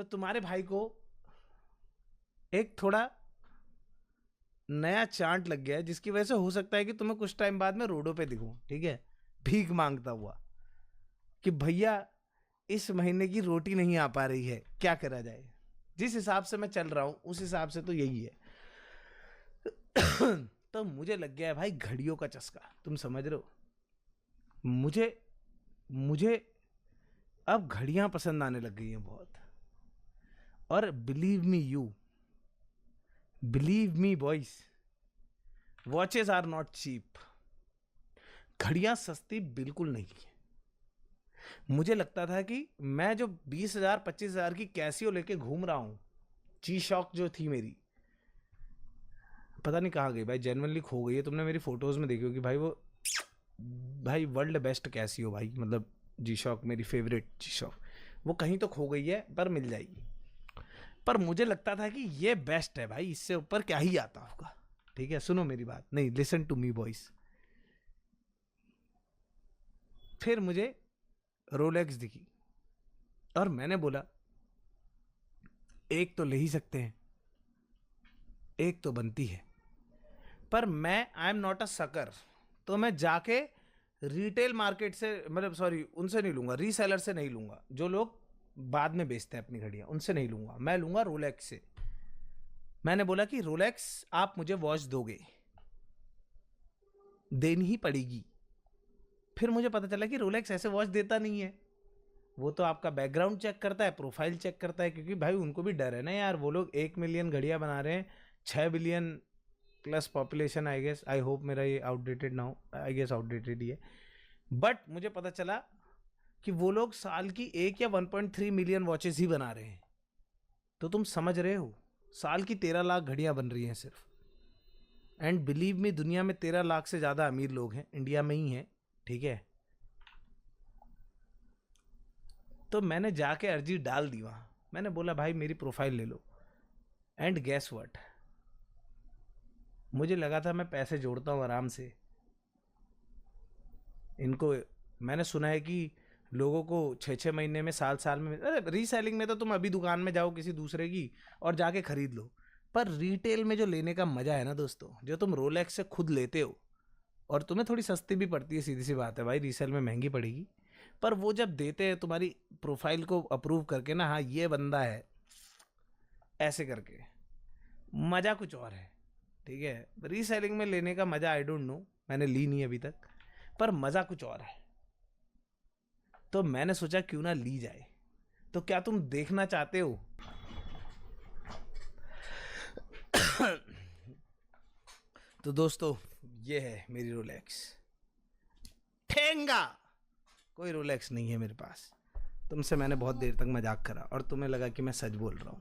तो तुम्हारे भाई को एक थोड़ा नया चांट लग गया है, जिसकी वजह से हो सकता है कि तुम्हें कुछ टाइम बाद में रोडों पे दिखूं, ठीक है, भीख मांगता हुआ कि भैया इस महीने की रोटी नहीं आ पा रही है, क्या करा जाए। जिस हिसाब से मैं चल रहा हूं उस हिसाब से तो यही है। तो मुझे लग गया है भाई घड़ियों का चस्का, तुम समझ रहे हो। मुझे मुझे अब घड़ियां पसंद आने लग गई हैं बहुत। और believe me boys, watches are not cheap. घड़ियां सस्ती बिल्कुल नहीं है। मुझे लगता था कि मैं जो 20,000 25,000 की कैसियो लेके घूम रहा हूं, जी शॉक जो थी मेरी, पता नहीं कहाँ गई भाई, जेन्युइनली खो गई है। तुमने मेरी फोटोज में देखी होगी भाई, वो भाई वर्ल्ड बेस्ट कैसियो भाई, मतलब जी शॉक मेरी फेवरेट जी शॉक, वो कहीं तो खो गई है पर मिल जाएगी। पर मुझे लगता था कि ये बेस्ट है भाई, इससे ऊपर क्या ही आता होगा। ठीक है, सुनो मेरी बात, नहीं लिसन टू मी बॉयज। फिर मुझे रोलेक्स दिखी और मैंने बोला एक तो ले ही सकते हैं, एक तो बनती है। पर मैं I am not a sucker, तो मैं जाके रिटेल मार्केट से, मतलब सॉरी उनसे नहीं लूंगा, रीसेलर से नहीं लूंगा, जो लोग बाद में बेचते हैं अपनी घड़ियां, उनसे नहीं लूंगा, मैं लूंगा रोलेक्स से। मैंने बोला कि रोलेक्स आप मुझे वॉच दोगे, देनी ही पड़ेगी। फिर मुझे पता चला कि रोलेक्स ऐसे वॉच देता नहीं है, वो तो आपका बैकग्राउंड चेक करता है, प्रोफाइल चेक करता है, क्योंकि भाई उनको भी डर है ना यार, वो लोग 1 मिलियन घड़ियां बना रहे हैं, 6 billion plus population. I guess, I hope मेरा ये आउटडेटेड ना हो, आई गेस आउटडेटेड ही है। बट मुझे पता चला कि वो लोग साल की 1 या 1.3 मिलियन वॉचेस ही बना रहे हैं। तो तुम समझ रहे हो, साल की 13 लाख घड़ियां बन रही हैं सिर्फ। एंड बिलीव मी, दुनिया में 13 लाख से ज़्यादा अमीर लोग हैं, इंडिया में ही हैं, ठीक है। तो मैंने जाके अर्जी डाल दी वहाँ, मैंने बोला भाई मेरी प्रोफाइल ले लो। एंड गैस व्हाट, मुझे लगा था मैं पैसे जोड़ता हूँ आराम से इनको। मैंने सुना है कि लोगों को 6 6 महीने में, साल साल में, अरे रीसेलिंग में तो तुम अभी दुकान में जाओ किसी दूसरे की और जाके खरीद लो, पर रिटेल में जो लेने का मजा है ना दोस्तों, जो तुम रोलेक्स से खुद लेते हो और तुम्हें थोड़ी सस्ती भी पड़ती है, सीधी सी बात है भाई, रीसेल में महंगी पड़ेगी, पर वो जब देते हैं तुम्हारी प्रोफाइल को अप्रूव करके ना, हाँ ये बंदा है, ऐसे करके, मज़ा कुछ और है। ठीक है, रीसेलिंग में लेने का मज़ा आई डोंट नो, मैंने ली नहीं अभी तक, पर मज़ा कुछ और है। तो मैंने सोचा क्यों ना ली जाए। तो क्या तुम देखना चाहते हो? तो दोस्तों ये है मेरी रोलेक्स। ठेंगा कोई रोलेक्स नहीं है मेरे पास। तुमसे मैंने बहुत देर तक मजाक करा और तुम्हें लगा कि मैं सच बोल रहा हूं।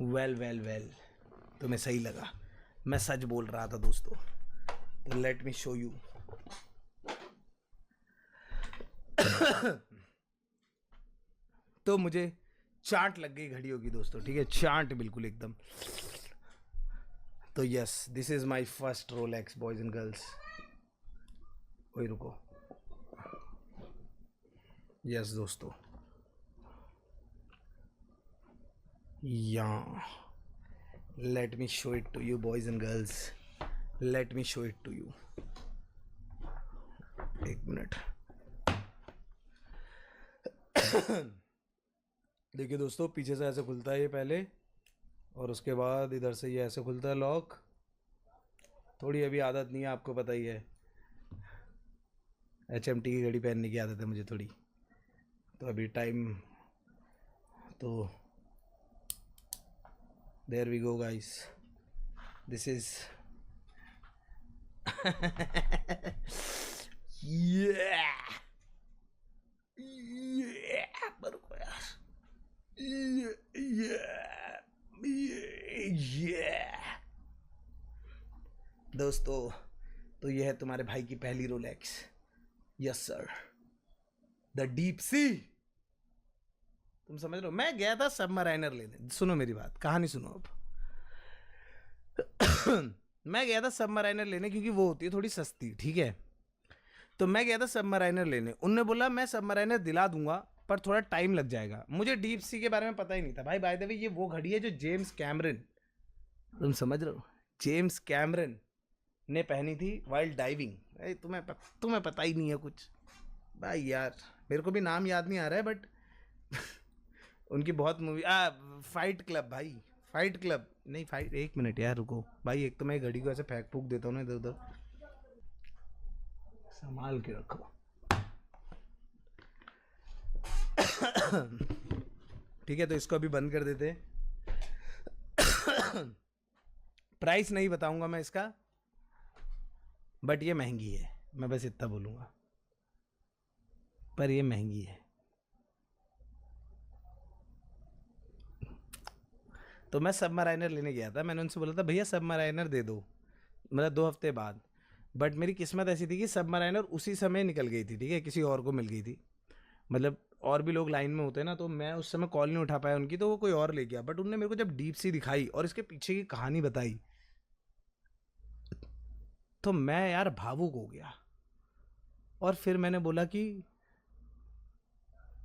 वेल, तुम्हें सही लगा, मैं सच बोल रहा था दोस्तों। तो लेट मी शो यू। तो मुझे चाट लग गई घड़ियों की दोस्तों, ठीक है, चाट बिल्कुल एकदम। तो yes, this is my first Rolex boys and girls. ओए रुको, यस दोस्तों, yeah let me show it to you boys and girls, let me show it to you. एक मिनट। देखिए दोस्तों, पीछे से ऐसे खुलता है ये पहले, और उसके बाद इधर से ये ऐसे खुलता है लॉक। थोड़ी अभी आदत नहीं है, आपको पता ही है, HMT की घड़ी पहनने की आदत है मुझे थोड़ी, तो अभी टाइम तो there we go guys, this is दोस्तों, तो ये है तुम्हारे भाई की पहली रोलेक्स। Yes sir, the deep sea. तुम समझ रहे हो, मैं गया था सबमराइनर लेने। सुनो मेरी बात, कहानी सुनो अब। मैं गया था सबमराइनर लेने, क्योंकि वो होती है थोड़ी सस्ती, ठीक है। तो मैं गया था सबमराइनर लेने, उनने बोला मैं सबमराइनर दिला दूंगा पर थोड़ा टाइम लग जाएगा। मुझे डीप सी के बारे में पता ही नहीं था भाई। बाय द वे ये वो घड़ी है जो जेम्स कैमरन, तुम समझ रहे हो, जेम्स कैमरन ने पहनी थी वाइल्ड डाइविंग। भाई तुम्हें पता ही नहीं है कुछ भाई यार। मेरे को भी नाम याद नहीं आ रहा है बट उनकी बहुत मूवी फाइट क्लब भाई, फाइट क्लब नहीं, फाइट, एक मिनट यार रुको भाई। एक तो मैं घड़ी को ऐसे फेंक फूक देता हूँ ना इधर उधर, संभाल के रखो। ठीक है, तो इसको अभी बंद कर देते। प्राइस नहीं बताऊंगा मैं इसका, बट ये महंगी है, मैं बस इतना बोलूंगा, पर ये महंगी है। तो मैं सबमराइनर लेने गया था, मैंने उनसे बोला था भैया सबमराइनर दे दो, मतलब 2 हफ्ते बाद। बट मेरी किस्मत ऐसी थी कि सबमराइनर उसी समय निकल गई थी, ठीक है, किसी और को मिल गई थी। मतलब और भी लोग लाइन में होते हैं ना, तो मैं उस समय कॉल नहीं उठा पाया उनकी, तो वो कोई और ले गया। बट उनने मेरे को जब डीप सी दिखाई और इसके पीछे की कहानी बताई, तो मैं यार भावुक हो गया। और फिर मैंने बोला कि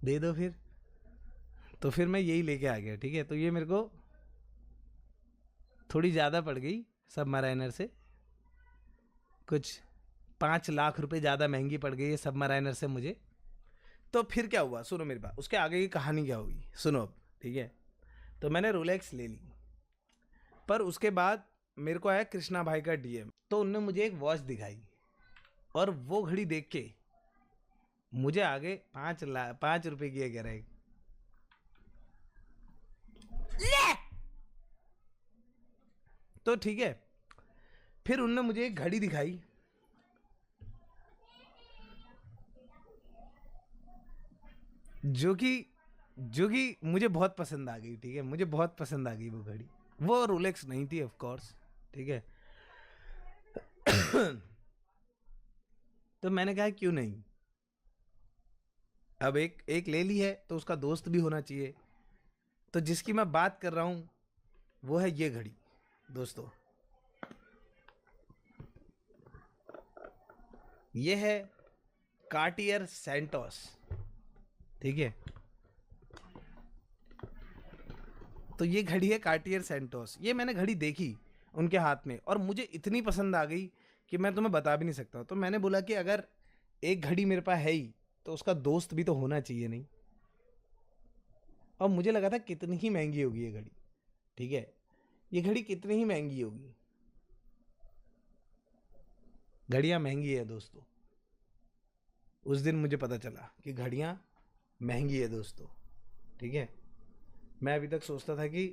दे दो फिर। तो फिर मैं यही लेके आ गया, ठीक है। तो ये मेरे को थोड़ी ज़्यादा पड़ गई सबमराइनर से, कुछ 5 लाख रुपए ज़्यादा महंगी पड़ गई है सबमराइनर से मुझे। तो फिर क्या हुआ, सुनो मेरी बात, उसके आगे की कहानी क्या हुई सुनो अब, ठीक है। तो मैंने रोलेक्स ले ली, पर उसके बाद मेरे को आया कृष्णा भाई का डीएम, तो उनने मुझे एक वॉच दिखाई, और वो घड़ी देख के मुझे आगे 5 रुपए की कह रहे ले। तो ठीक है, फिर उनने मुझे एक घड़ी दिखाई, जो कि मुझे बहुत पसंद आ गई, ठीक है, मुझे बहुत पसंद आ गई वो घड़ी। वो रोलेक्स नहीं थी ऑफ कोर्स, ठीक है। तो मैंने कहा क्यों नहीं, अब एक एक ले ली है तो उसका दोस्त भी होना चाहिए। तो जिसकी मैं बात कर रहा हूं वो है ये घड़ी दोस्तों, ये है कार्टियर सैंटोस, ठीक है। तो ये घड़ी है कार्टियर सैंटोस। ये मैंने घड़ी देखी उनके हाथ में और मुझे इतनी पसंद आ गई कि मैं तुम्हें बता भी नहीं सकता। तो मैंने बोला कि अगर एक घड़ी मेरे पास है ही तो उसका दोस्त भी तो होना चाहिए नहीं। और मुझे लगा था कितनी ही महंगी होगी ये घड़ी, ठीक है, ये घड़ी कितनी ही महंगी होगी। घड़ियां महंगी है दोस्तों, उस दिन मुझे पता चला कि घड़ियां महंगी है दोस्तों, ठीक है। मैं अभी तक सोचता था कि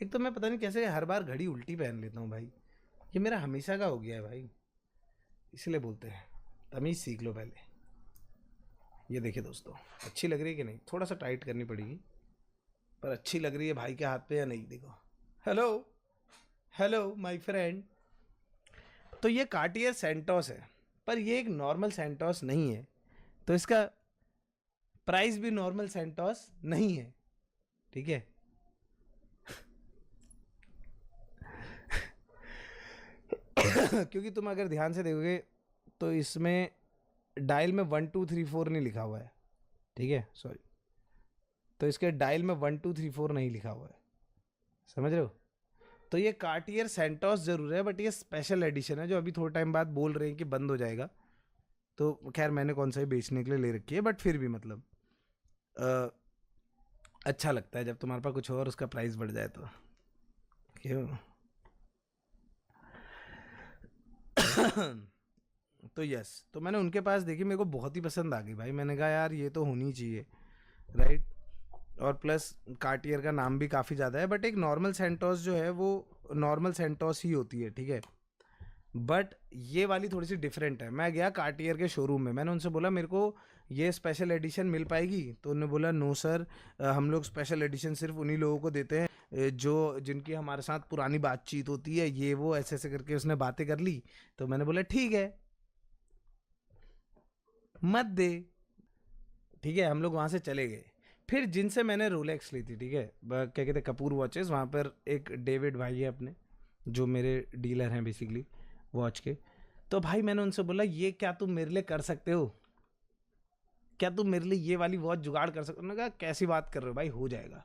एक तो मैं पता नहीं कैसे हर बार घड़ी उल्टी पहन लेता हूँ भाई, ये मेरा हमेशा का हो गया है भाई। इसलिए बोलते हैं तमीज़ सीख लो पहले। ये देखिए दोस्तों, अच्छी लग रही है कि नहीं, थोड़ा सा टाइट करनी पड़ेगी, पर अच्छी लग रही है भाई के हाथ पे या नहीं, देखो। Hello hello my friend. तो ये कार्टियर सेंटोस है, पर ये एक नॉर्मल सेंटोस नहीं है, तो इसका प्राइस भी नॉर्मल सेंटोस नहीं है, ठीक है। क्योंकि तुम अगर ध्यान से देखोगे तो इसमें डायल में 1234 नहीं लिखा हुआ है, ठीक है, सॉरी। तो इसके डायल में 1234 नहीं लिखा हुआ है, समझ रहे हो। तो ये कार्टियर सेंटोस जरूर है, बट ये स्पेशल एडिशन है जो अभी थोड़ा टाइम बाद बोल रहे हैं कि बंद हो जाएगा। तो खैर मैंने कौन सा ही बेचने के लिए ले रखी है, बट फिर भी मतलब अच्छा लगता है जब तुम्हारे पास कुछ और उसका प्राइस बढ़ जाए तो, क्यों। तो यस, तो मैंने उनके पास देखी, मेरे को बहुत ही पसंद आ गई भाई। मैंने कहा यार ये तो होनी चाहिए, राइट। और प्लस कार्टियर का नाम भी काफ़ी ज़्यादा है, बट एक नॉर्मल सेंटोस जो है वो नॉर्मल सेंटोस ही होती है, ठीक है। बट ये वाली थोड़ी सी डिफरेंट है। मैं गया कार्टियर के शोरूम में, मैंने उनसे बोला मेरे को ये स्पेशल एडिशन मिल पाएगी, तो उन्होंने बोला नो सर, हम लोग स्पेशल एडिशन सिर्फ उन्हीं लोगों को देते हैं जो जिनकी हमारे साथ पुरानी बातचीत होती है, ये वो ऐसे ऐसे करके उसने बातें कर ली। तो मैंने बोला ठीक है मत दे, ठीक है। हम लोग वहाँ से चले गए। फिर जिनसे मैंने रोलेक्स ली थी, ठीक है, क्या कहते हैं, कपूर वॉचेस, वहाँ पर एक डेविड भाई है अपने, जो मेरे डीलर हैं बेसिकली वॉच के। तो भाई मैंने उनसे बोला ये क्या तुम मेरे लिए कर सकते हो, क्या तुम मेरे लिए ये वाली वॉच जुगाड़ कर सकते हो? उन्होंने कहा कैसी बात कर रहे हो भाई, हो जाएगा।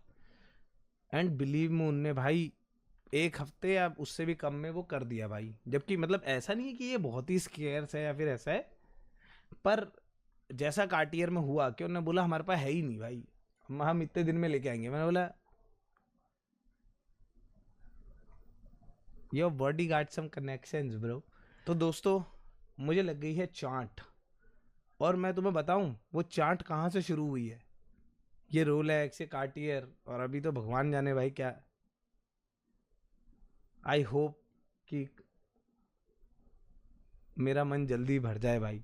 एंड बिलीव मी, उनने भाई 1 हफ्ते या उससे भी कम में वो कर दिया भाई। जबकि मतलब ऐसा नहीं है कि ये बहुत ही स्केयर्स है या फिर ऐसा है, पर जैसा कार्टियर में हुआ कि उन्होंने बोला हमारे पास है ही नहीं भाई, हम इतने दिन में लेके आएंगे। मैंने बोला your bodyguard some connections bro. तो दोस्तों मुझे लग गई है चांट, और मैं तुम्हें बताऊं वो चांट कहाँ से शुरू हुई है। ये रोलेक्स, ये कार्टियर, और अभी तो भगवान जाने भाई क्या। आई होप कि मेरा मन जल्दी भर जाए भाई,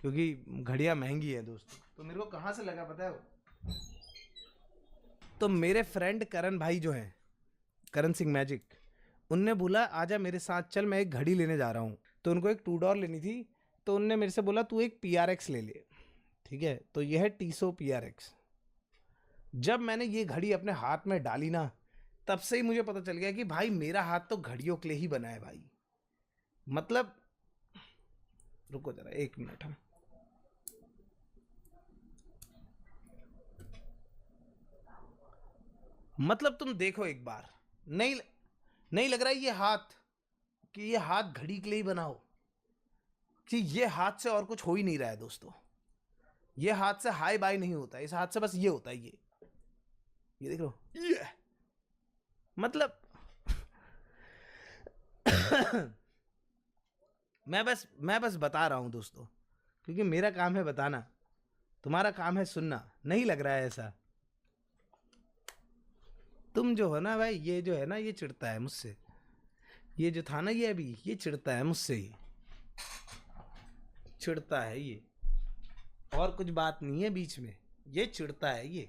क्योंकि घड़ियां महंगी है दोस्तों। तो मेरे को कहाँ से लगा पता है वो, तो मेरे फ्रेंड करण भाई जो हैं, करण सिंह मैजिक, उनने बोला आजा मेरे साथ चल, मैं एक घड़ी लेने जा रहा हूँ। तो उनको एक 2 डॉर लेनी थी, तो उनने मेरे से बोला तू एक PRX ले ले, ठीक है। तो यह है टीसो PRX। जब मैंने ये घड़ी अपने हाथ में डाली ना, तब से ही मुझे पता चल गया कि भाई मेरा हाथ तो घड़ियों के लिए ही बना है भाई। मतलब रुको जरा 1 मिनट, हम मतलब तुम देखो एक बार, नहीं नहीं लग रहा है ये हाथ कि ये हाथ घड़ी के लिए ही बना हो, कि ये हाथ से और कुछ हो ही नहीं रहा है दोस्तों। ये हाथ से हाई बाई नहीं होता, इस हाथ से बस ये होता है, ये देख लो ये, मतलब मैं बस बता रहा हूं दोस्तों, क्योंकि मेरा काम है बताना, तुम्हारा काम है सुनना। नहीं लग रहा है ऐसा? तुम जो हो ना भाई, ये जो है ना, ये चिढ़ता है मुझसे। ये जो था ना, ये अभी ये चिढ़ता है मुझसे, ये चिढ़ता है ये, और कुछ बात नहीं है बीच में, ये चिढ़ता है ये।